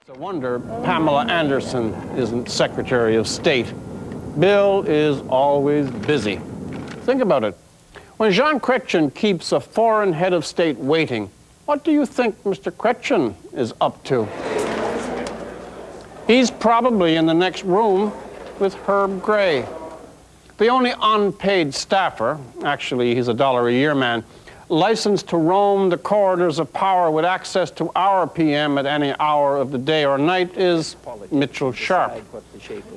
It's a wonder Pamela Anderson isn't Secretary of State. Bill is always busy. Think about it. When Jean Chrétien keeps a foreign head of state waiting, what do you think Mr. Chrétien is up to? He's probably in the next room with Herb Gray. The only unpaid staffer, actually he's $1 a year man, licensed to roam the corridors of power with access to our PM at any hour of the day or night is Mitchell Sharp.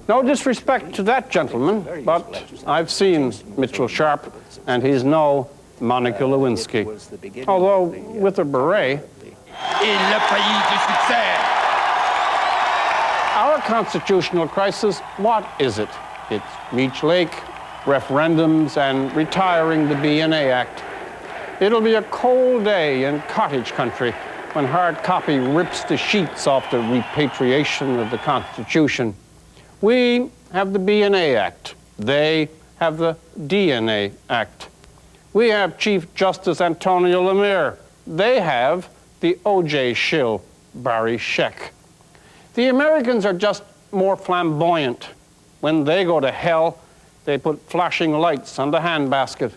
No disrespect to that gentleman, but I've seen Mitchell Sharp, and he's no Monica Lewinsky. Although, with a beret, our constitutional crisis, what is it? It's Meech Lake, referendums, and retiring the BNA Act. It'll be a cold day in cottage country when hard copy rips the sheets off the repatriation of the Constitution. We have the BNA Act. They have the DNA Act. We have Chief Justice Antonio Lemire. They have the O.J. shill, Barry Scheck. The Americans are just more flamboyant. When they go to hell, they put flashing lights on the handbasket.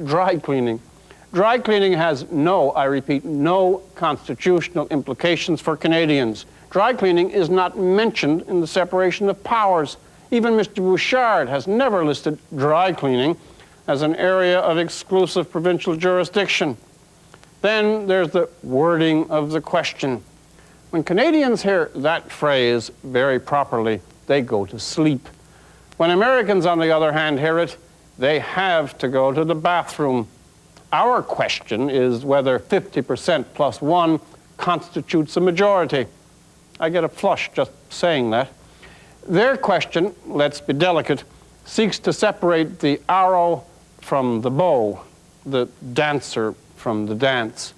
Dry cleaning. Dry cleaning has no, I repeat, no constitutional implications for Canadians. Dry cleaning is not mentioned in the separation of powers. Even Mr. Bouchard has never listed dry cleaning as an area of exclusive provincial jurisdiction. Then there's the wording of the question. When Canadians hear that phrase very properly, they go to sleep. When Americans, on the other hand, hear it, they have to go to the bathroom. Our question is whether 50% plus one constitutes a majority. I get a flush just saying that. Their question, let's be delicate, seeks to separate the arrow from the bow, the dancer from the dance.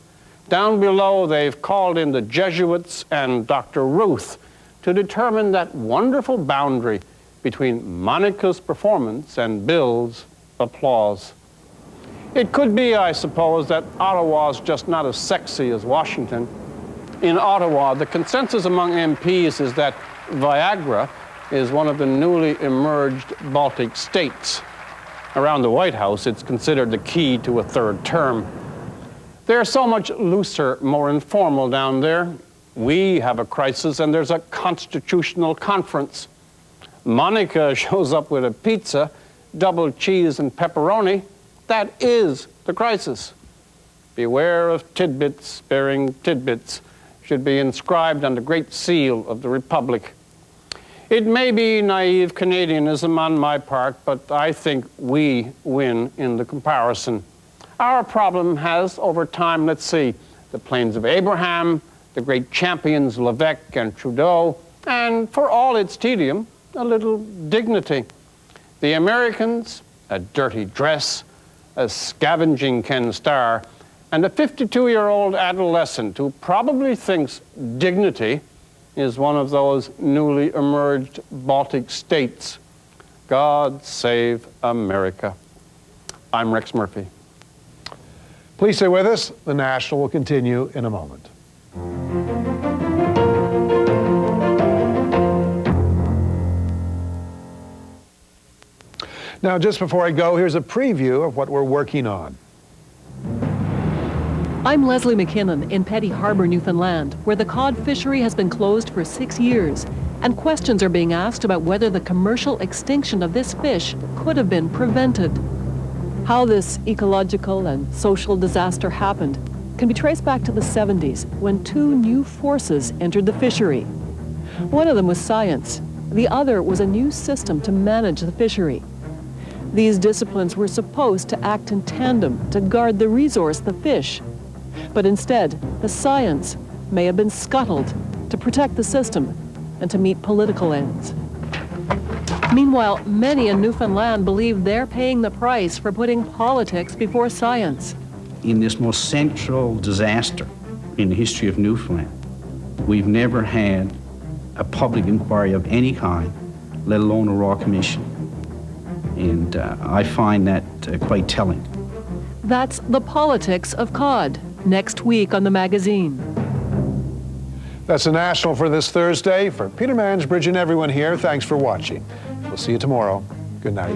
Down below, they've called in the Jesuits and Dr. Ruth to determine that wonderful boundary between Monica's performance and Bill's applause. It could be, I suppose, that Ottawa's just not as sexy as Washington. In Ottawa, the consensus among MPs is that Viagra is one of the newly emerged Baltic states. Around the White House, it's considered the key to a third term. They're so much looser, more informal down there. We have a crisis, and there's a constitutional conference. Monica shows up with a pizza, double cheese and pepperoni. That is the crisis. Beware of tidbits bearing tidbits should be inscribed on the Great Seal of the Republic. It may be naive Canadianism on my part, but I think we win in the comparison. Our problem has, over time, let's see, the Plains of Abraham, the great champions Levesque and Trudeau, and for all its tedium, a little dignity. The Americans, a dirty dress, a scavenging Ken Starr, and a 52-year-old adolescent who probably thinks dignity is one of those newly emerged Baltic states. God save America. I'm Rex Murphy. Please stay with us. The National will continue in a moment. Now, just before I go, here's a preview of what we're working on. I'm Leslie McKinnon in Petty Harbour, Newfoundland, where the cod fishery has been closed for 6 years, and questions are being asked about whether the commercial extinction of this fish could have been prevented. How this ecological and social disaster happened can be traced back to the 70s, when two new forces entered the fishery. One of them was science. The other was a new system to manage the fishery. These disciplines were supposed to act in tandem to guard the resource, the fish. But instead, the science may have been scuttled to protect the system and to meet political ends. Meanwhile, many in Newfoundland believe they're paying the price for putting politics before science. In this most central disaster in the history of Newfoundland, we've never had a public inquiry of any kind, let alone a Royal Commission. And I find that quite telling. That's The Politics of Cod, next week on the magazine. That's The National for this Thursday. For Peter Mansbridge and everyone here, thanks for watching. We'll see you tomorrow. Good night.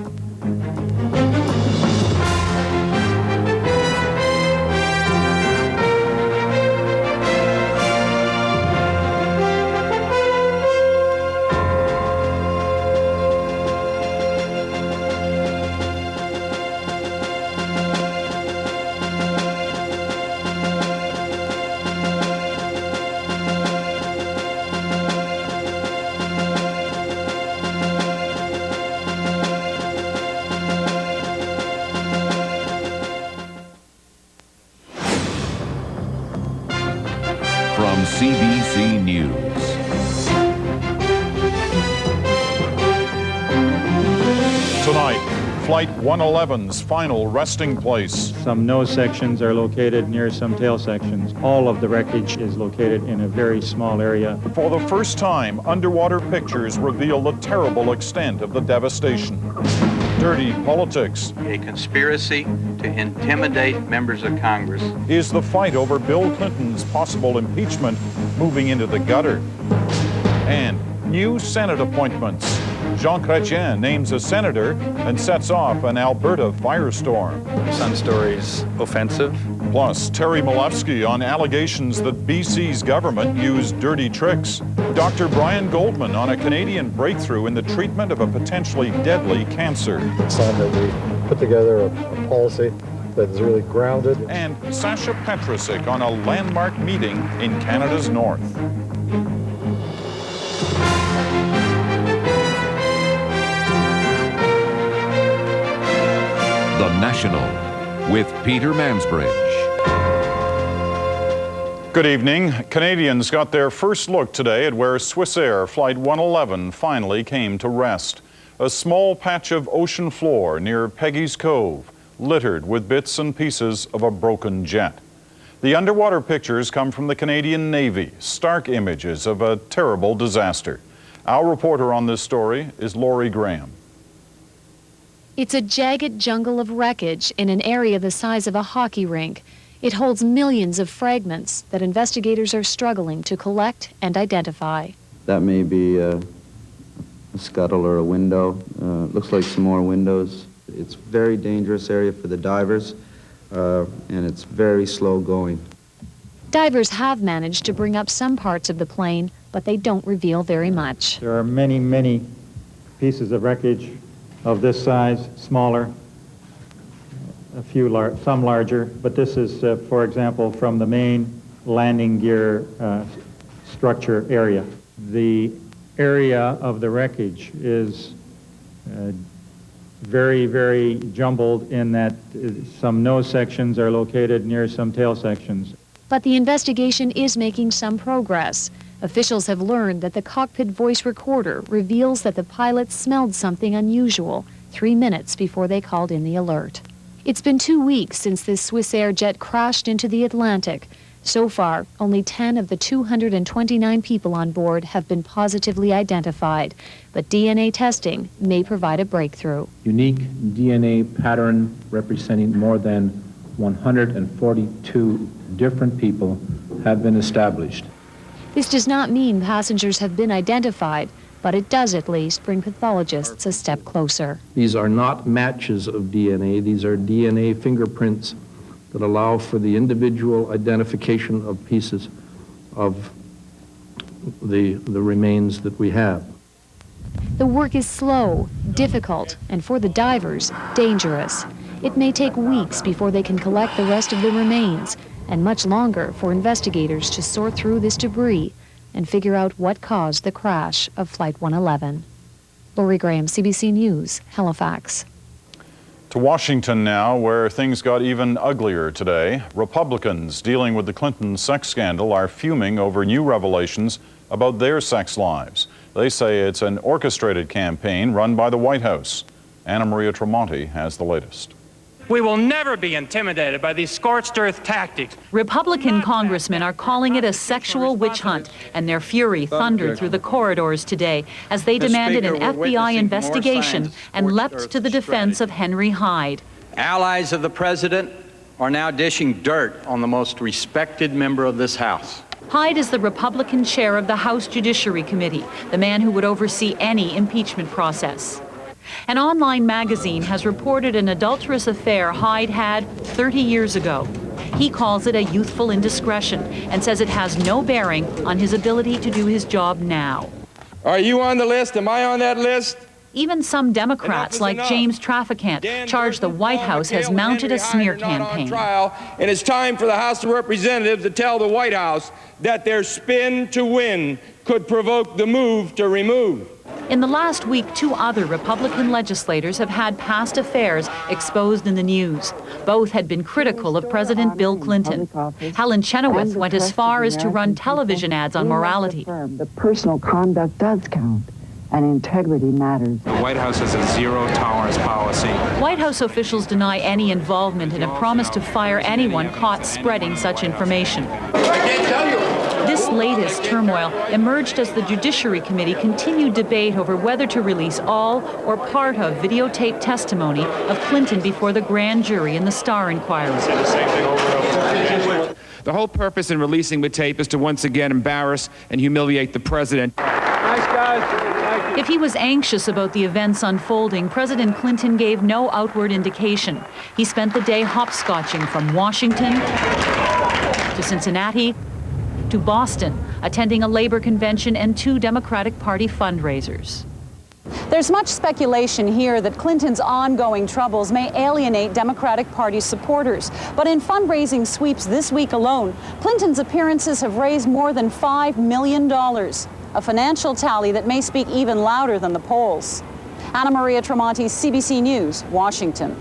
From CBC News. Tonight, Flight 111's final resting place. Some nose sections are located near some tail sections. All of the wreckage is located in a very small area. For the first time, underwater pictures reveal the terrible extent of the devastation. Dirty politics. A conspiracy to intimidate members of Congress. Is the fight over Bill Clinton's possible impeachment moving into the gutter? And new Senate appointments. Jean Chrétien names a senator and sets off an Alberta firestorm. Some stories offensive. Plus, Terry Malevsky on allegations that BC's government used dirty tricks. Dr. Brian Goldman on a Canadian breakthrough in the treatment of a potentially deadly cancer. It's time that we put together a policy that is really grounded. And Sasha Petrusik on a landmark meeting in Canada's north. The National with Peter Mansbridge. Good evening. Canadians got their first look today at where Swissair Flight 111 finally came to rest. A small patch of ocean floor near Peggy's Cove, littered with bits and pieces of a broken jet. The underwater pictures come from the Canadian Navy, stark images of a terrible disaster. Our reporter on this story is Laurie Graham. It's a jagged jungle of wreckage in an area the size of a hockey rink. It holds millions of fragments that investigators are struggling to collect and identify. That may be a scuttle or a window. Looks like some more windows. It's a very dangerous area for the divers, and it's very slow going. Divers have managed to bring up some parts of the plane, but they don't reveal very much. There are many, many pieces of wreckage of this size, smaller, some larger, but this is, for example, from the main landing gear structure area. The area of the wreckage is very, very jumbled in that some nose sections are located near some tail sections. But the investigation is making some progress. Officials have learned that the cockpit voice recorder reveals that the pilots smelled something unusual 3 minutes before they called in the alert. It's been 2 weeks since this Swissair jet crashed into the Atlantic. So far, only 10 of the 229 people on board have been positively identified, but DNA testing may provide a breakthrough. Unique DNA pattern representing more than 142 different people have been established. This does not mean passengers have been identified, but it does at least bring pathologists a step closer. These are not matches of DNA. These are DNA fingerprints that allow for the individual identification of pieces of the remains that we have. The work is slow, difficult, and for the divers, dangerous. It may take weeks before they can collect the rest of the remains, and much longer for investigators to sort through this debris and figure out what caused the crash of Flight 111. Laurie Graham, CBC News, Halifax. To Washington now, where things got even uglier today. Republicans dealing with the Clinton sex scandal are fuming over new revelations about their sex lives. They say it's an orchestrated campaign run by the White House. Anna Maria Tremonti has the latest. We will never be intimidated by these scorched earth tactics. Republican congressmen are calling it a sexual witch hunt, and their fury thundered through the corridors today as they demanded an FBI investigation and leapt to the defense of Henry Hyde. Allies of the president are now dishing dirt on the most respected member of this House. Hyde is the Republican chair of the House Judiciary Committee, the man who would oversee any impeachment process. An online magazine has reported an adulterous affair Hyde had 30 years ago. He calls it a youthful indiscretion and says it has no bearing on his ability to do his job now. Are you on the list? Am I on that list? Even some Democrats, like James Traficant, charge the White House has mounted a smear campaign. And it's time for the House of Representatives to tell the White House that their spin to win could provoke the move to remove. In the last week, 2 other Republican legislators have had past affairs exposed in the news. Both had been critical of President Bill Clinton. Helen Chenoweth went as far as to run television ads on morality. The personal conduct does count, and integrity matters. The White House has a zero-tolerance policy. White House officials deny any involvement and have promised to fire anyone caught spreading such information. This latest turmoil emerged as the Judiciary Committee continued debate over whether to release all or part of videotaped testimony of Clinton before the grand jury in the Starr inquiry. The whole purpose in releasing the tape is to once again embarrass and humiliate the president. Nice guys. If he was anxious about the events unfolding, President Clinton gave no outward indication. He spent the day hopscotching from Washington to Cincinnati to Boston, attending a labor convention and 2 Democratic Party fundraisers. There's much speculation here that Clinton's ongoing troubles may alienate Democratic Party supporters. But in fundraising sweeps this week alone, Clinton's appearances have raised more than $5 million, a financial tally that may speak even louder than the polls. Anna Maria Tremonti, CBC News, Washington.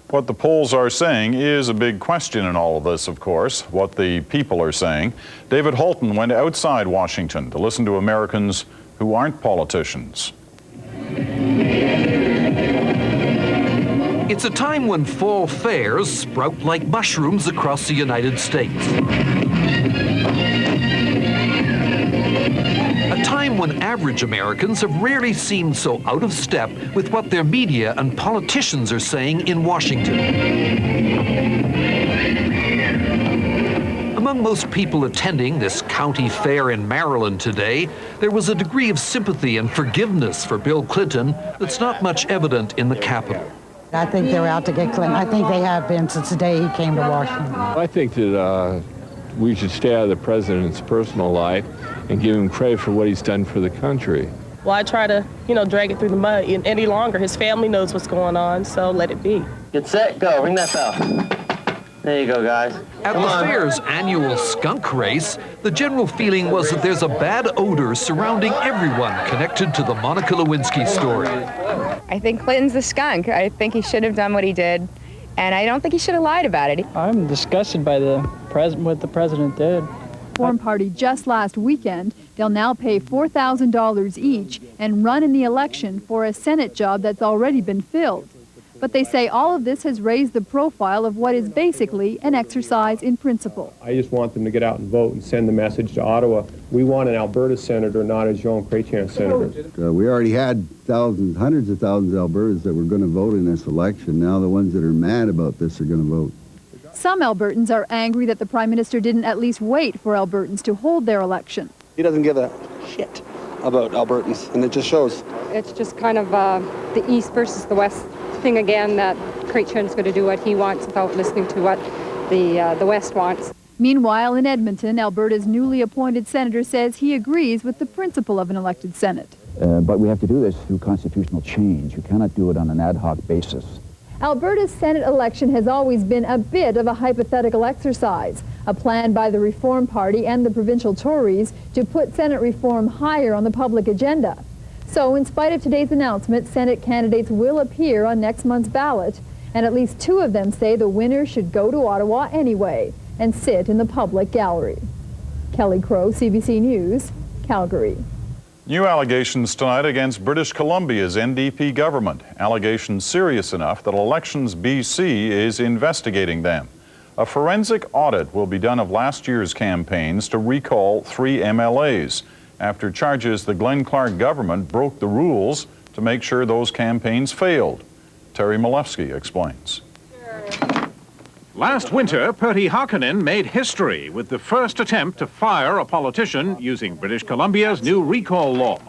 What the polls are saying is a big question in all of this, of course, what the people are saying. David Holton went outside Washington to listen to Americans who aren't politicians. It's a time when fall fairs sprout like mushrooms across the United States. A time when average Americans have rarely seemed so out of step with what their media and politicians are saying in Washington. Among most people attending this county fair in Maryland today, there was a degree of sympathy and forgiveness for Bill Clinton that's not much evident in the Capitol. I think they're out to get Clinton. I think they have been since the day he came to Washington. I think that we should stay out of the president's personal life and give him credit for what he's done for the country. Well, I try to, drag it through the mud any longer. His family knows what's going on, so let it be. Get set, go. Ring that bell. There you go, guys. At the fair's annual skunk race, the general feeling was that there's a bad odor surrounding everyone connected to the Monica Lewinsky story. I think Clinton's the skunk. I think he should have done what he did, and I don't think he should have lied about it. I'm disgusted by what the president did. Reform Party just last weekend, they'll now pay $4,000 each and run in the election for a Senate job that's already been filled. But they say all of this has raised the profile of what is basically an exercise in principle. I just want them to get out and vote and send the message to Ottawa. We want an Alberta senator, not a Jean Chrétien senator. We already had thousands, hundreds of thousands of Albertans that were going to vote in this election. Now the ones that are mad about this are going to vote. Some Albertans are angry that the Prime Minister didn't at least wait for Albertans to hold their election. He doesn't give a shit about Albertans, and it just shows. It's just kind of the East versus the West thing again, that Chrétien's going to do what he wants without listening to what the West wants. Meanwhile, in Edmonton, Alberta's newly appointed senator says he agrees with the principle of an elected Senate. But we have to do this through constitutional change. You cannot do it on an ad hoc basis. Alberta's Senate election has always been a bit of a hypothetical exercise, a plan by the Reform Party and the provincial Tories to put Senate reform higher on the public agenda. So, in spite of today's announcement, Senate candidates will appear on next month's ballot, and at least 2 of them say the winner should go to Ottawa anyway and sit in the public gallery. Kelly Crow, CBC News, Calgary. New allegations tonight against British Columbia's NDP government. Allegations serious enough that Elections BC is investigating them. A forensic audit will be done of last year's campaigns to recall 3 MLAs after charges the Glenn Clark government broke the rules to make sure those campaigns failed. Terry Malewski explains. Last winter, Pertti Hakanen made history with the first attempt to fire a politician using British Columbia's new recall law.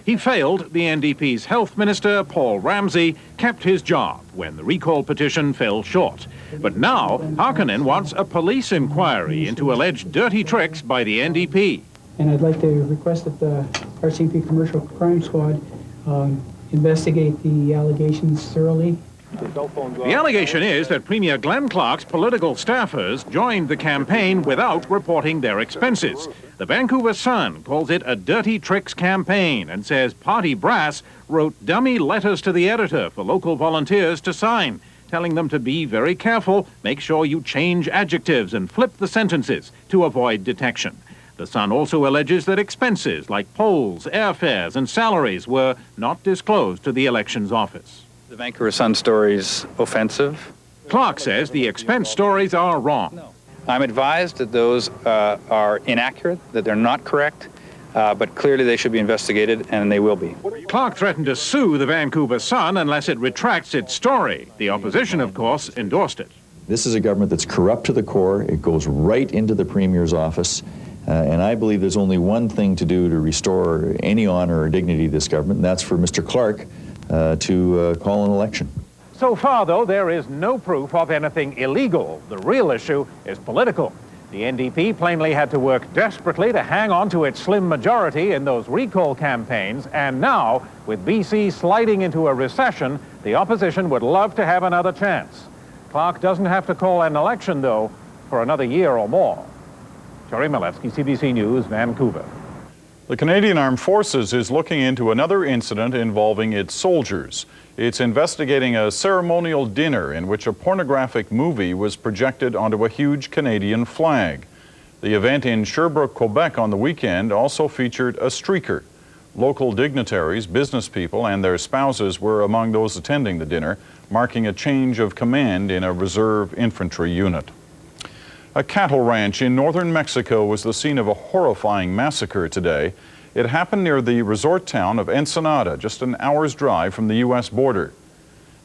He failed. The NDP's health minister, Paul Ramsey, kept his job when the recall petition fell short. But now, Hakanen wants a police inquiry into alleged dirty tricks by the NDP. And I'd like to request that the RCMP Commercial Crime Squad investigate the allegations thoroughly. The allegation is that Premier Glenn Clark's political staffers joined the campaign without reporting their expenses. The Vancouver Sun calls it a dirty tricks campaign and says party brass wrote dummy letters to the editor for local volunteers to sign, telling them to be very careful, make sure you change adjectives and flip the sentences to avoid detection. The Sun also alleges that expenses like polls, airfares, and salaries were not disclosed to the elections office. The Vancouver Sun story's offensive. Clark says the expense stories are wrong. I'm advised that those are inaccurate, that they're not correct, but clearly they should be investigated, and they will be. Clark threatened to sue the Vancouver Sun unless it retracts its story. The opposition, of course, endorsed it. This is a government that's corrupt to the core. It goes right into the Premier's office. And I believe there's only one thing to do to restore any honor or dignity to this government, and that's for Mr. Clark to call an election. So far, though, there is no proof of anything illegal. The real issue is political. The NDP plainly had to work desperately to hang on to its slim majority in those recall campaigns, and now, with BC sliding into a recession, the opposition would love to have another chance. Clark doesn't have to call an election, though, for another year or more. Jerry Malevsky, CBC News, Vancouver. The Canadian Armed Forces is looking into another incident involving its soldiers. It's investigating a ceremonial dinner in which a pornographic movie was projected onto a huge Canadian flag. The event in Sherbrooke, Quebec on the weekend also featured a streaker. Local dignitaries, business people, and their spouses were among those attending the dinner, marking a change of command in a reserve infantry unit. A cattle ranch in northern Mexico was the scene of a horrifying massacre today. It happened near the resort town of Ensenada, just an hour's drive from the U.S. border.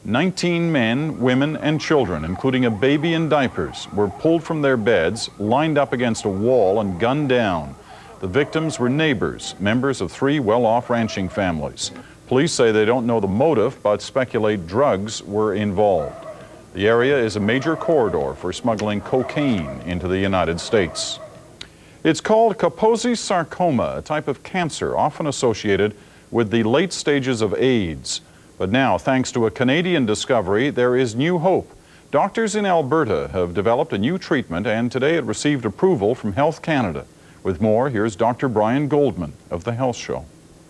19 men, women, and children, including a baby in diapers, were pulled from their beds, lined up against a wall, and gunned down. The victims were neighbors, members of 3 well-off ranching families. Police say they don't know the motive, but speculate drugs were involved. The area is a major corridor for smuggling cocaine into the United States. It's called Kaposi's sarcoma, a type of cancer often associated with the late stages of AIDS. But now, thanks to a Canadian discovery, there is new hope. Doctors in Alberta have developed a new treatment, and today it received approval from Health Canada. With more, here's Dr. Brian Goldman of The Health Show.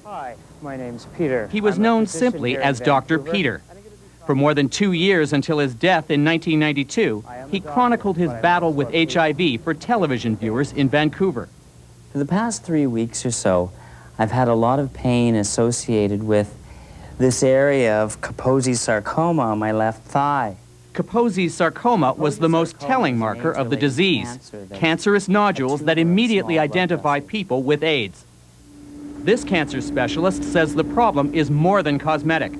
Hi, my name's Peter. He was known simply as Dr. Peter. For more than 2 years until his death in 1992, he chronicled his battle with HIV for television viewers in Vancouver. For the past 3 weeks or so, I've had a lot of pain associated with this area of Kaposi's sarcoma on my left thigh. Kaposi's sarcoma was the most telling marker of the disease, cancerous nodules that immediately identify people with AIDS. This cancer specialist says the problem is more than cosmetic.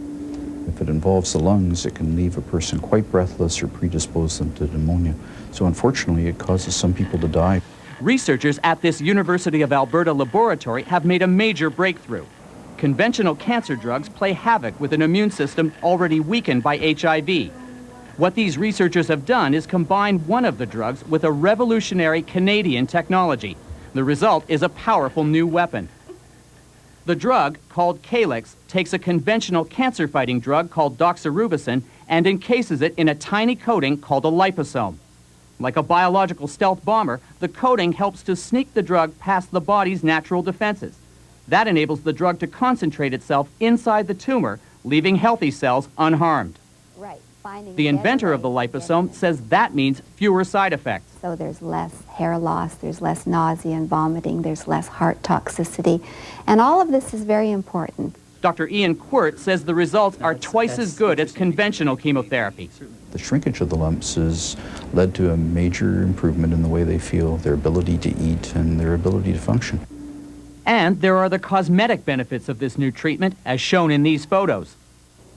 If it involves the lungs, it can leave a person quite breathless or predispose them to pneumonia. So unfortunately, it causes some people to die. Researchers at this University of Alberta laboratory have made a major breakthrough. Conventional cancer drugs play havoc with an immune system already weakened by HIV. What these researchers have done is combine one of the drugs with a revolutionary Canadian technology. The result is a powerful new weapon. The drug, called Calyx, takes a conventional cancer-fighting drug called doxorubicin and encases it in a tiny coating called a liposome. Like a biological stealth bomber, the coating helps to sneak the drug past the body's natural defenses. That enables the drug to concentrate itself inside the tumor, leaving healthy cells unharmed. Right. The inventor of the liposome says that means fewer side effects. So there's less hair loss, there's less nausea and vomiting, there's less heart toxicity, and all of this is very important. Dr. Ian Quirt says the results are twice as good as conventional chemotherapy. The shrinkage of the lumps has led to a major improvement in the way they feel, their ability to eat, and their ability to function. And there are the cosmetic benefits of this new treatment, as shown in these photos.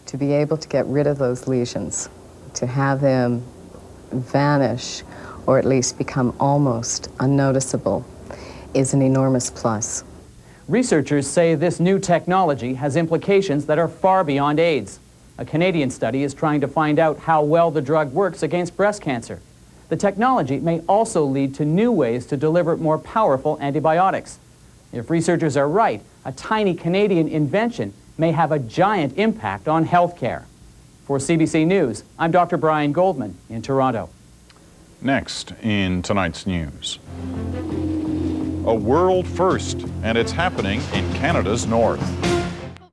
To be able to get rid of those lesions, to have them vanish or at least become almost unnoticeable is an enormous plus. Researchers say this new technology has implications that are far beyond AIDS. A Canadian study is trying to find out how well the drug works against breast cancer. The technology may also lead to new ways to deliver more powerful antibiotics. If researchers are right, a tiny Canadian invention may have a giant impact on healthcare. For CBC News, I'm Dr. Brian Goldman in Toronto. Next in tonight's news. A world first, and it's happening in Canada's north.